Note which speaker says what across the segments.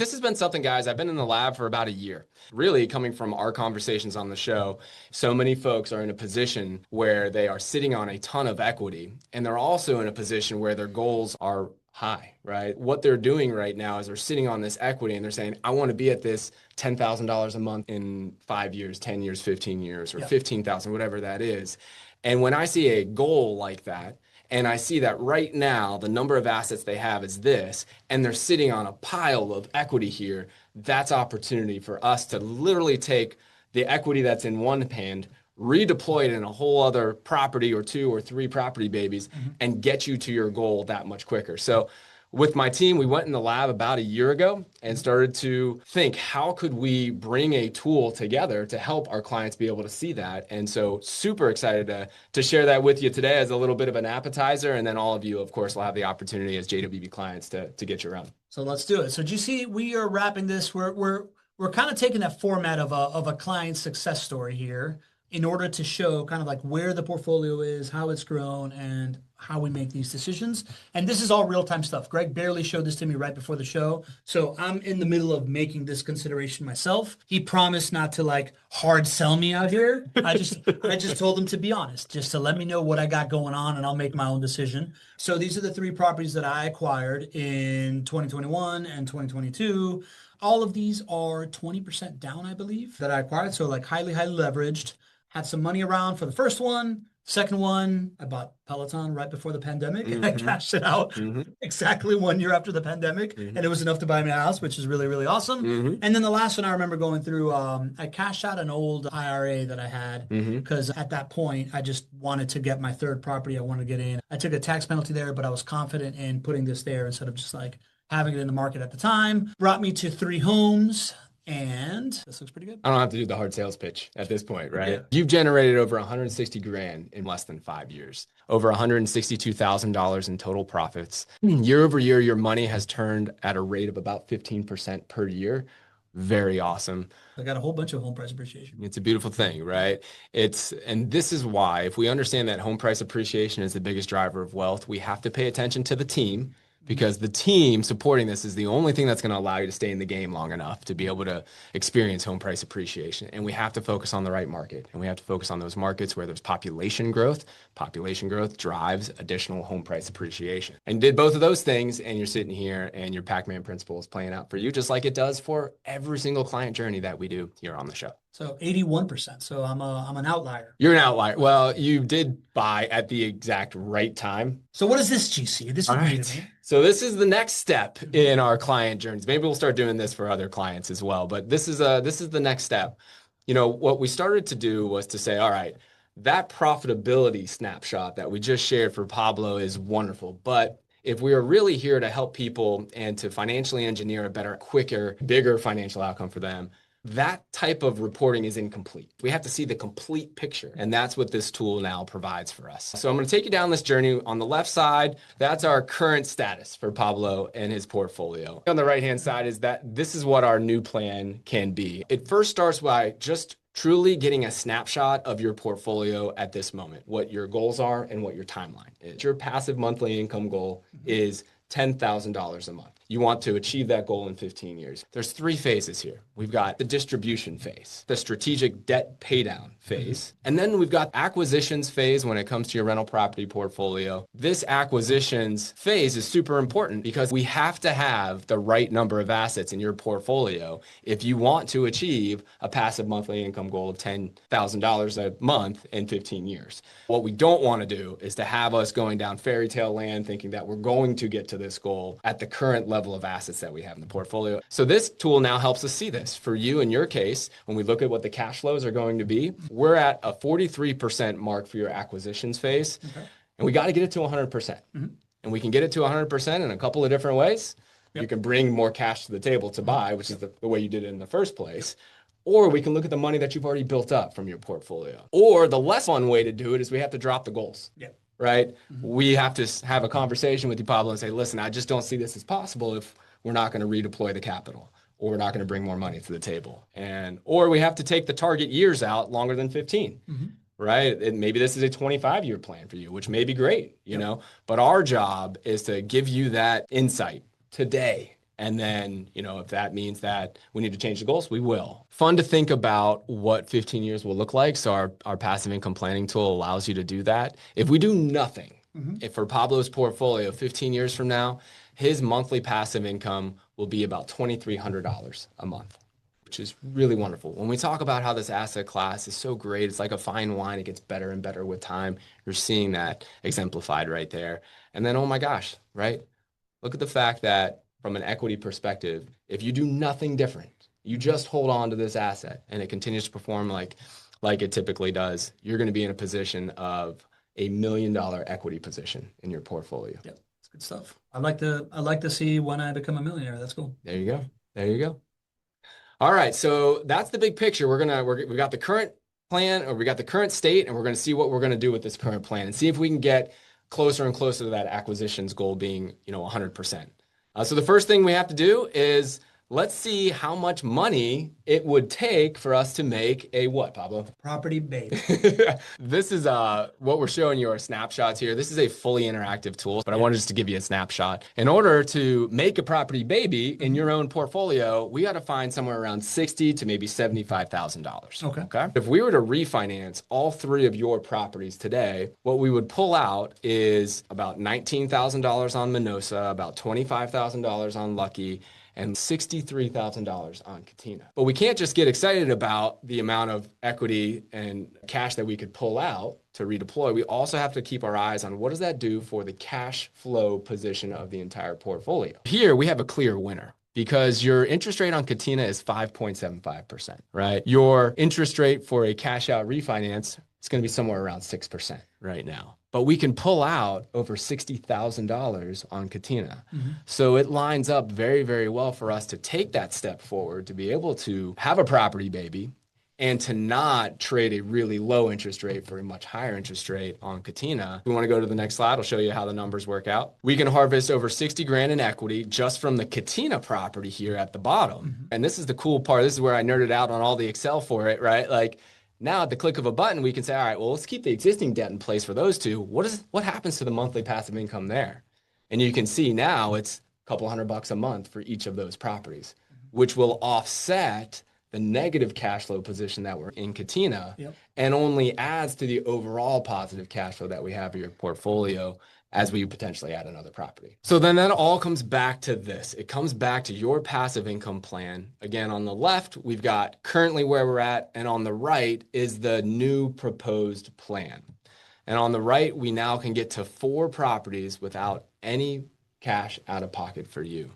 Speaker 1: This has been something, guys, I've been in the lab for about a year. Really, coming from our conversations on the show, so many folks are in a position where they are sitting on a ton of equity, and they're also in a position where their goals are high, right? What they're doing right now is they're sitting on this equity and they're saying, I want to be at this $10,000 a month in 5 years, 10 years, 15 years, or 15,000, whatever that is. And when I see a goal like that, and I see that right now, the number of assets they have is this, and they're sitting on a pile of equity here, that's opportunity for us to literally take the equity that's in one hand, redeploy it in a whole other property or two or three property babies, and get you to your goal that much quicker. So with my team, we went in the lab about a year ago and started to think, how could we bring a tool together to help our clients be able to see that? And so super excited to share that with you today as a little bit of an appetizer. And then all of you, of course, will have the opportunity as JWB clients to get you around.
Speaker 2: So let's do it. So GC, we are wrapping this. We're kind of taking that format of a client success story here in order to show kind of like where the portfolio is, how it's grown, and how we make these decisions. And this is all real-time stuff. Gregg barely showed this to me right before the show. So I'm in the middle of making this consideration myself. He promised not to like hard sell me out here. I just told him to be honest, just to let me know what I got going on and I'll make my own decision. So these are the 3 properties that I acquired in 2021 and 2022. All of these are 20% down, I believe, that I acquired. So like highly, highly leveraged. Had some money around for the first one. Second one, I bought Peloton right before the pandemic and I cashed it out exactly 1 year after the pandemic. And it was enough to buy me a house, which is really, really awesome. And then the last one I remember going through, I cashed out an old IRA that I had because at that point, I just wanted to get my third property I wanted to get in. I took a tax penalty there, but I was confident in putting this there instead of just like having it in the market at the time. Brought me to 3 homes. And this looks pretty good.
Speaker 1: I don't have to do the hard sales pitch at this point, right? Yeah. You've generated over 160 grand in less than 5 years, over $162,000 in total profits. Year over year, your money has turned at a rate of about 15% per year. Very awesome.
Speaker 2: I got a whole bunch of home price appreciation.
Speaker 1: It's a beautiful thing, right? And this is why, if we understand that home price appreciation is the biggest driver of wealth, we have to pay attention to the team. Because the team supporting this is the only thing that's going to allow you to stay in the game long enough to be able to experience home price appreciation. And we have to focus on the right market. And we have to focus on those markets where there's population growth. Population growth drives additional home price appreciation. And you did both of those things, and you're sitting here and your Pac-Man principle is playing out for you, just like it does for every single client journey that we do here on the show.
Speaker 2: So 81%. So I'm an outlier.
Speaker 1: You're an outlier. Well, you did buy at the exact right time.
Speaker 2: So what is this, GC? This is
Speaker 1: right. So this is the next step in our client journeys. Maybe we'll start doing this for other clients as well. But this is the next step. You know, what we started to do was to say, all right, that profitability snapshot that we just shared for Pablo is wonderful. But if we are really here to help people and to financially engineer a better, quicker, bigger financial outcome for them, that type of reporting is incomplete. We have to see the complete picture, and that's what this tool now provides for us. So I'm going to take you down this journey. On the left side, that's our current status for Pablo and his portfolio. On the right-hand side is that this is what our new plan can be. It first starts by just truly getting a snapshot of your portfolio at this moment, what your goals are and what your timeline is. Your passive monthly income goal is $10,000 a month. You want to achieve that goal in 15 years. There's 3 phases here. We've got the distribution phase, the strategic debt paydown phase, and then we've got acquisitions phase when it comes to your rental property portfolio. This acquisitions phase is super important because we have to have the right number of assets in your portfolio if you want to achieve a passive monthly income goal of $10,000 a month in 15 years. What we don't want to do is to have us going down fairy tale land thinking that we're going to get to this goal at the current level of assets that we have in the portfolio. So this tool now helps us see this. For you in your case, when we look at what the cash flows are going to be, we're at a 43% mark for your acquisitions phase. Okay. And we got to get it to 100%. And we can get it to 100% in a couple of different ways. Yep. You can bring more cash to the table to buy, which is the way you did it in the first place. Or we can look at the money that you've already built up from your portfolio. Or the less fun way to do it is we have to drop the goals. Yep. Right? We have to have a conversation with you, Pablo, and say, listen, I just don't see this as possible if we're not going to redeploy the capital, or we're not going to bring more money to the table. Or we have to take the target years out longer than 15, right? And maybe this is a 25-year plan for you, which may be great, you know, but our job is to give you that insight today And then, if that means that we need to change the goals, we will. Fun to think about what 15 years will look like. So our passive income planning tool allows you to do that. If we do nothing, if for Pablo's portfolio 15 years from now, his monthly passive income will be about $2,300 a month, which is really wonderful. When we talk about how this asset class is so great, it's like a fine wine. It gets better and better with time. You're seeing that exemplified right there. And then, oh my gosh, right? Look at the fact that from an equity perspective, if you do nothing different, you just hold on to this asset and it continues to perform like it typically does, you're going to be in a position of $1 million equity position in your portfolio.
Speaker 2: Yep, that's good stuff. I'd like to see when I become a millionaire. That's cool.
Speaker 1: There you go. There you go. All right, so that's the big picture. We got the current plan, or we got the current state, and we're going to see what we're going to do with this current plan and see if we can get closer and closer to that acquisitions goal being, 100%. So the first thing we have to do is let's see how much money it would take for us to make a what, Pablo?
Speaker 2: Property baby.
Speaker 1: This is what we're showing you are snapshots here. This is a fully interactive tool, but I wanted just to give you a snapshot. In order to make a property baby in your own portfolio, we got to find somewhere around $60,000 to maybe $75,000. Okay. If we were to refinance all 3 of your properties today, what we would pull out is about $19,000 on Minosa, about $25,000 on Lucky, and $63,000 on Katina. But we can't just get excited about the amount of equity and cash that we could pull out to redeploy. We also have to keep our eyes on what does that do for the cash flow position of the entire portfolio. Here we have a clear winner, because your interest rate on Katina is 5.75%, right? Your interest rate for a cash out refinance is going to be somewhere around 6% right now. But we can pull out over $60,000 on Katina. So it lines up very, very well for us to take that step forward, to be able to have a property baby and to not trade a really low interest rate for a much higher interest rate on Katina. If we want to go to the next slide, I'll show you how the numbers work out. We can harvest over 60 grand in equity just from the Katina property here at the bottom. And this is the cool part. This is where I nerded out on all the Excel for it, right? Like, now at the click of a button, we can say, all right, well, let's keep the existing debt in place for those 2. What happens to the monthly passive income there? And you can see now it's a couple $100 a month for each of those properties, which will offset the negative cash flow position that we're in Katina, and only adds to the overall positive cash flow that we have in your portfolio as we potentially add another property. So then that all comes back to this. It comes back to your passive income plan. Again, on the left, we've got currently where we're at, and on the right is the new proposed plan. And on the right, we now can get to 4 properties without any cash out of pocket for you.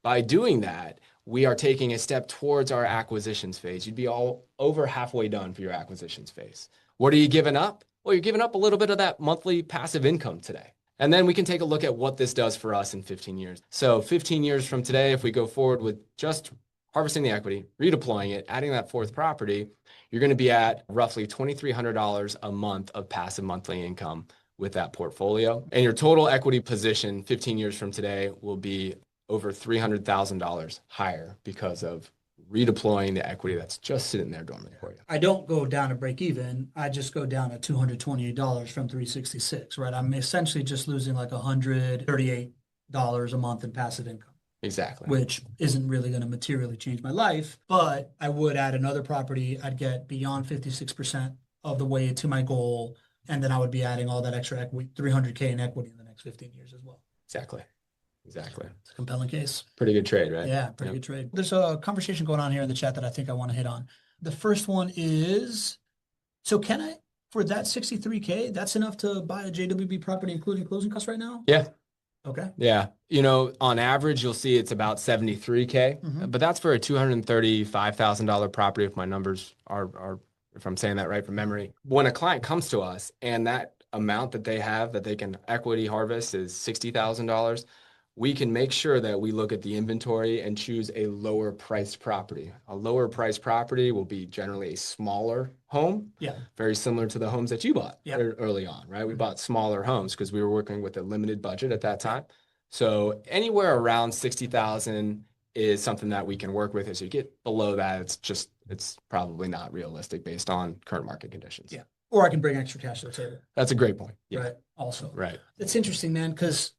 Speaker 1: By doing that, we are taking a step towards our acquisitions phase. You'd be all over halfway done for your acquisitions phase. What are you giving up? Well, you're giving up a little bit of that monthly passive income today. And then we can take a look at what this does for us in 15 years. So 15 years from today, if we go forward with just harvesting the equity, redeploying it, adding that 4th property, you're going to be at roughly $2,300 a month of passive monthly income with that portfolio. And your total equity position 15 years from today will be over $300,000 higher because of redeploying the equity that's just sitting there dormant for you.
Speaker 2: I don't go down to break even. I just go down to $228 from $366, right? I'm essentially just losing like $138 a month in passive income.
Speaker 1: Exactly.
Speaker 2: Which isn't really going to materially change my life, but I would add another property. I'd get beyond 56% of the way to my goal. And then I would be adding all that extra equity, $300K in equity in the next 15 years as well.
Speaker 1: Exactly.
Speaker 2: It's a compelling case.
Speaker 1: Pretty good trade, right?
Speaker 2: Yeah, pretty good trade. There's a conversation going on here in the chat that I think I want to hit on. The first one is, so can I, for that 63K, that's enough to buy a JWB property, including closing costs right now?
Speaker 1: Yeah.
Speaker 2: Okay.
Speaker 1: Yeah. On average, you'll see it's about 73K, but that's for a $235,000 property. If my numbers are, if I'm saying that right from memory, when a client comes to us and that amount that they have that they can equity harvest is $60,000, we can make sure that we look at the inventory and choose a lower priced property. A lower priced property will be generally a smaller home. Yeah. Very similar to the homes that you bought early on, right? We bought smaller homes because we were working with a limited budget at that time. So anywhere around 60,000 is something that we can work with. As you get below that, it's probably not realistic based on current market conditions.
Speaker 2: Yeah. Or I can bring extra cash to the table.
Speaker 1: That's a great point. Yeah.
Speaker 2: Right. Also.
Speaker 1: Right.
Speaker 2: It's interesting, man, because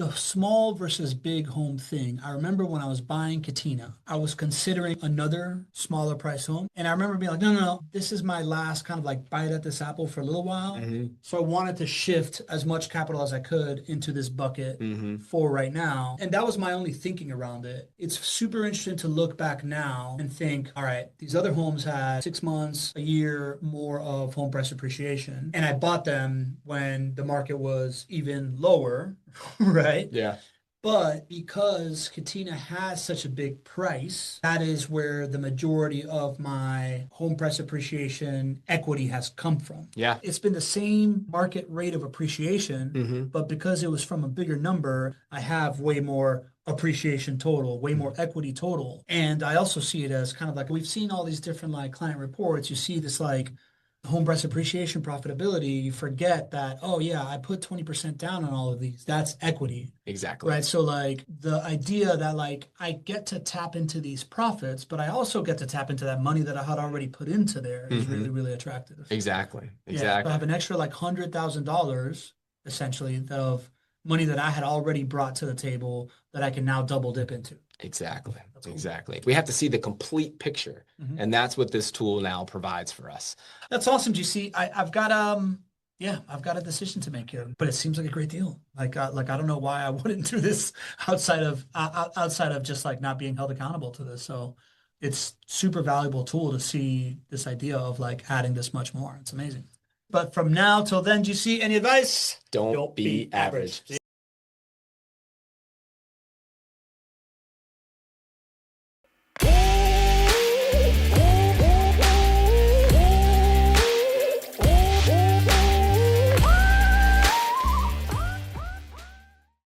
Speaker 2: the small versus big home thing. I remember when I was buying Katina, I was considering another smaller price home. And I remember being like, no, no, no, this is my last kind of like bite at this apple for a little while. So I wanted to shift as much capital as I could into this bucket for right now. And that was my only thinking around it. It's super interesting to look back now and think, all right, these other homes had 6 months, a year more of home price appreciation. And I bought them when the market was even lower, right?
Speaker 1: Yeah.
Speaker 2: But because Katina has such a big price, that is where the majority of my home price appreciation equity has come from.
Speaker 1: Yeah.
Speaker 2: It's been the same market rate of appreciation, but because it was from a bigger number, I have way more appreciation total, way more equity total. And I also see it as kind of like we've seen all these different like client reports. You see this like home price appreciation profitability, you forget that, oh yeah, I put 20% down on all of these. That's equity.
Speaker 1: Exactly.
Speaker 2: Right. So like the idea that like I get to tap into these profits, but I also get to tap into that money that I had already put into there is really, really attractive.
Speaker 1: Exactly.
Speaker 2: Yeah.
Speaker 1: Exactly.
Speaker 2: So I have an extra like $100,000 essentially of money that I had already brought to the table that I can now double dip into.
Speaker 1: Exactly.
Speaker 2: Cool.
Speaker 1: Exactly. We have to see the complete picture. And that's what this tool now provides for us.
Speaker 2: That's awesome, GC. I've got I've got a decision to make here, but it seems like a great deal. Like I don't know why I wouldn't do this outside of just like not being held accountable to this. So it's super valuable tool to see this idea of like adding this much more. It's amazing. But from now till then, GC, any advice?
Speaker 1: Don't be average.